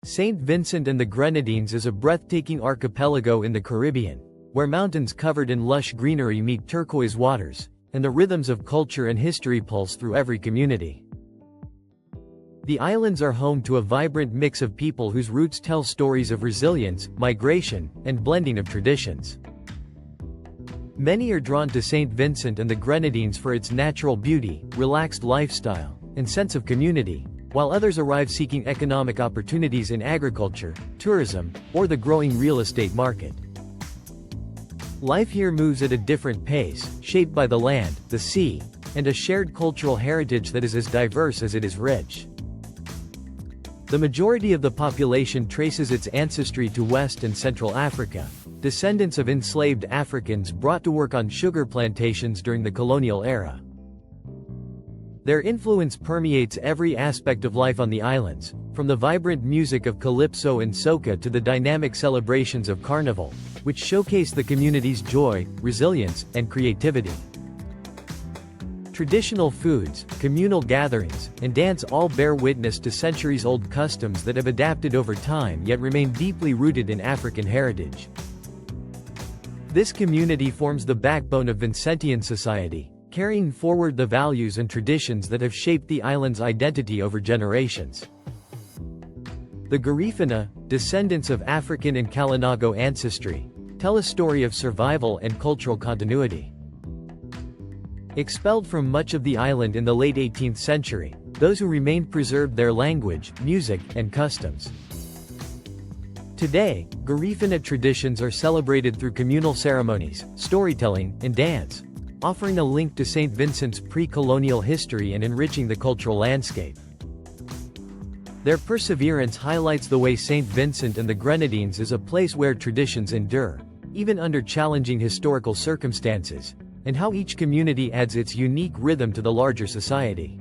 Saint Vincent and the Grenadines is a breathtaking archipelago in the Caribbean, where mountains covered in lush greenery meet turquoise waters, and the rhythms of culture and history pulse through every community. The islands are home to a vibrant mix of people whose roots tell stories of resilience, migration, and blending of traditions. Many are drawn to Saint Vincent and the Grenadines for its natural beauty, relaxed lifestyle, and sense of community, while others arrive seeking economic opportunities in agriculture, tourism, or the growing real estate market. Life here moves at a different pace, shaped by the land, the sea, and a shared cultural heritage that is as diverse as it is rich. The majority of the population traces its ancestry to West and Central Africa, descendants of enslaved Africans brought to work on sugar plantations during the colonial era. Their influence permeates every aspect of life on the islands, from the vibrant music of calypso and soca to the dynamic celebrations of carnival, which showcase the community's joy, resilience, and creativity. Traditional foods, communal gatherings, and dance all bear witness to centuries-old customs that have adapted over time yet remain deeply rooted in African heritage. This community forms the backbone of Vincentian society, carrying forward the values and traditions that have shaped the island's identity over generations. The Garifuna, descendants of African and Kalinago ancestry, tell a story of survival and cultural continuity. Expelled from much of the island in the late 18th century, those who remained preserved their language, music, and customs. Today, Garifuna traditions are celebrated through communal ceremonies, storytelling, and dance, offering a link to St. Vincent's pre-colonial history and enriching the cultural landscape. Their perseverance highlights the way St. Vincent and the Grenadines is a place where traditions endure, even under challenging historical circumstances, and how each community adds its unique rhythm to the larger society.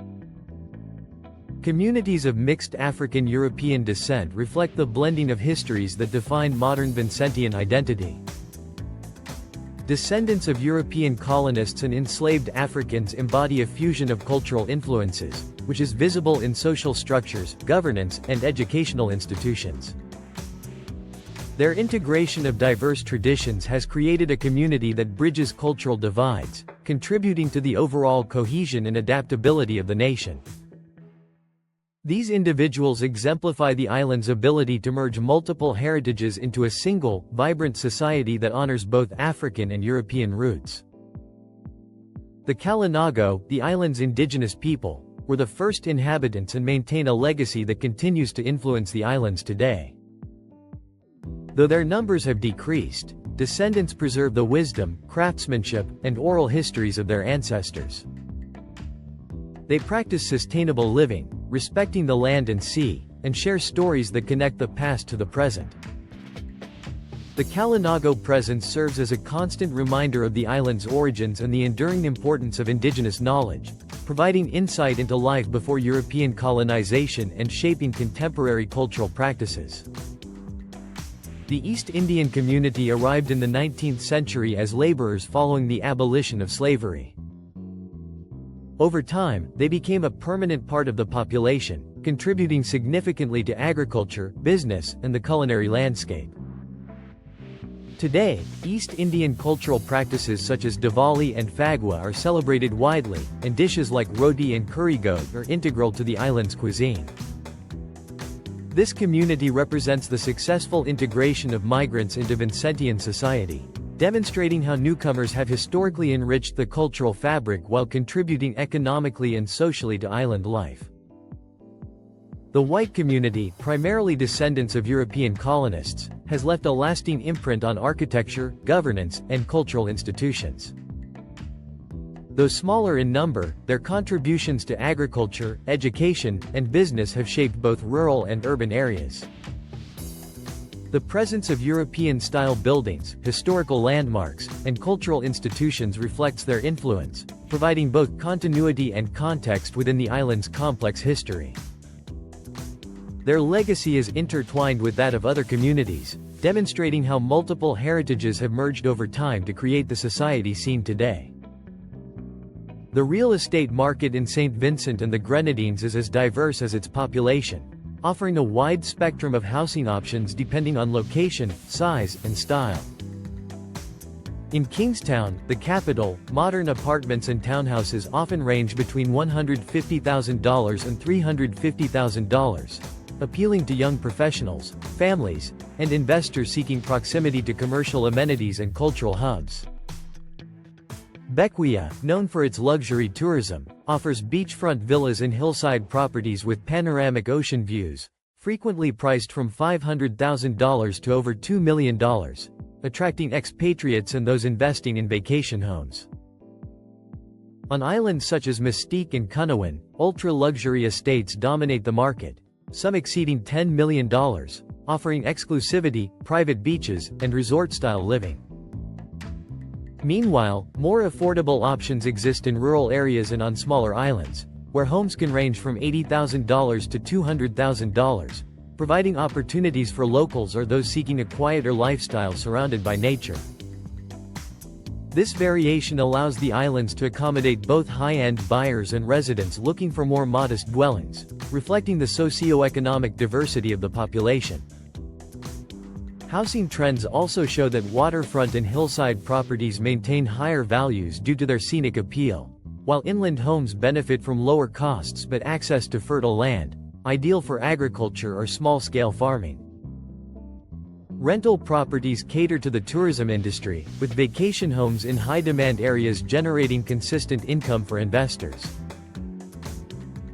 Communities of mixed African-European descent reflect the blending of histories that define modern Vincentian identity. Descendants of European colonists and enslaved Africans embody a fusion of cultural influences, which is visible in social structures, governance, and educational institutions. Their integration of diverse traditions has created a community that bridges cultural divides, contributing to the overall cohesion and adaptability of the nation. These individuals exemplify the island's ability to merge multiple heritages into a single, vibrant society that honors both African and European roots. The Kalinago, the island's indigenous people, were the first inhabitants and maintain a legacy that continues to influence the islands today. Though their numbers have decreased, descendants preserve the wisdom, craftsmanship, and oral histories of their ancestors. They practice sustainable living, respecting the land and sea, and share stories that connect the past to the present. The Kalinago presence serves as a constant reminder of the island's origins and the enduring importance of indigenous knowledge, providing insight into life before European colonization and shaping contemporary cultural practices. The East Indian community arrived in the 19th century as laborers following the abolition of slavery. Over time, they became a permanent part of the population, contributing significantly to agriculture, business, and the culinary landscape. Today, East Indian cultural practices such as Diwali and Fagua are celebrated widely, and dishes like roti and curry goat are integral to the island's cuisine. This community represents the successful integration of migrants into Vincentian society, demonstrating how newcomers have historically enriched the cultural fabric while contributing economically and socially to island life. The white community, primarily descendants of European colonists, has left a lasting imprint on architecture, governance, and cultural institutions. Though smaller in number, their contributions to agriculture, education, and business have shaped both rural and urban areas. The presence of European-style buildings, historical landmarks, and cultural institutions reflects their influence, providing both continuity and context within the island's complex history. Their legacy is intertwined with that of other communities, demonstrating how multiple heritages have merged over time to create the society seen today. The real estate market in St. Vincent and the Grenadines is as diverse as its population, offering a wide spectrum of housing options depending on location, size, and style. In Kingstown, the capital, modern apartments and townhouses often range between $150,000 and $350,000, appealing to young professionals, families, and investors seeking proximity to commercial amenities and cultural hubs. Bequia, known for its luxury tourism, offers beachfront villas and hillside properties with panoramic ocean views, frequently priced from $500,000 to over $2 million, attracting expatriates and those investing in vacation homes. On islands such as Mystique and Cunawan, ultra-luxury estates dominate the market, some exceeding $10 million, offering exclusivity, private beaches, and resort-style living. Meanwhile, more affordable options exist in rural areas and on smaller islands, where homes can range from $80,000 to $200,000, providing opportunities for locals or those seeking a quieter lifestyle surrounded by nature. This variation allows the islands to accommodate both high-end buyers and residents looking for more modest dwellings, reflecting the socio-economic diversity of the population. Housing trends also show that waterfront and hillside properties maintain higher values due to their scenic appeal, while inland homes benefit from lower costs but access to fertile land, ideal for agriculture or small-scale farming. Rental properties cater to the tourism industry, with vacation homes in high-demand areas generating consistent income for investors.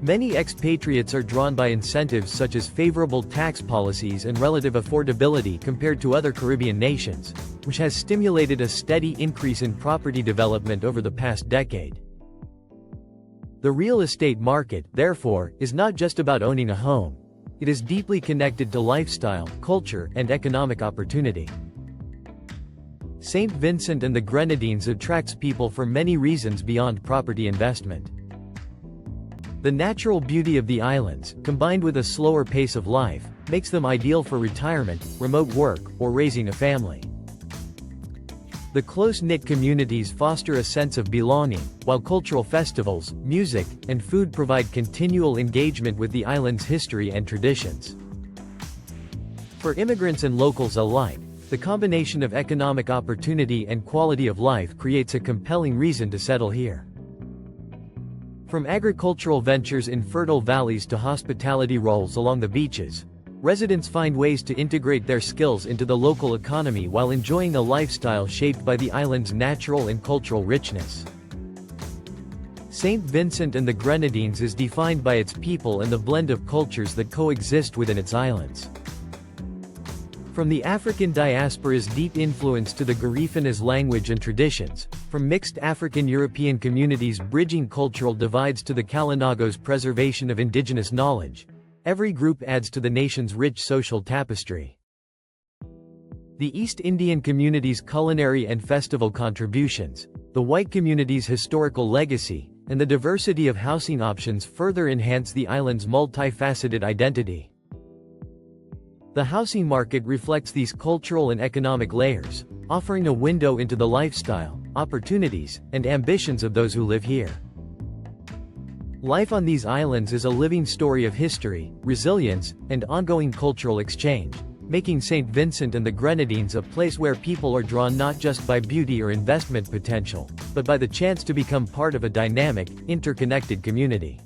Many expatriates are drawn by incentives such as favorable tax policies and relative affordability compared to other Caribbean nations, which has stimulated a steady increase in property development over the past decade. The real estate market, therefore, is not just about owning a home. It is deeply connected to lifestyle, culture, and economic opportunity. St. Vincent and the Grenadines attracts people for many reasons beyond property investment. The natural beauty of the islands, combined with a slower pace of life, makes them ideal for retirement, remote work, or raising a family. The close-knit communities foster a sense of belonging, while cultural festivals, music, and food provide continual engagement with the island's history and traditions. For immigrants and locals alike, the combination of economic opportunity and quality of life creates a compelling reason to settle here. From agricultural ventures in fertile valleys to hospitality roles along the beaches, residents find ways to integrate their skills into the local economy while enjoying a lifestyle shaped by the island's natural and cultural richness. St. Vincent and the Grenadines is defined by its people and the blend of cultures that coexist within its islands. From the African diaspora's deep influence to the Garifana's language and traditions, from mixed African-European communities bridging cultural divides to the Kalinago's preservation of indigenous knowledge, every group adds to the nation's rich social tapestry. The East Indian community's culinary and festival contributions, the white community's historical legacy, and the diversity of housing options further enhance the island's multifaceted identity. The housing market reflects these cultural and economic layers, offering a window into the lifestyle, opportunities, and ambitions of those who live here. Life on these islands is a living story of history, resilience, and ongoing cultural exchange, making St. Vincent and the Grenadines a place where people are drawn not just by beauty or investment potential, but by the chance to become part of a dynamic, interconnected community.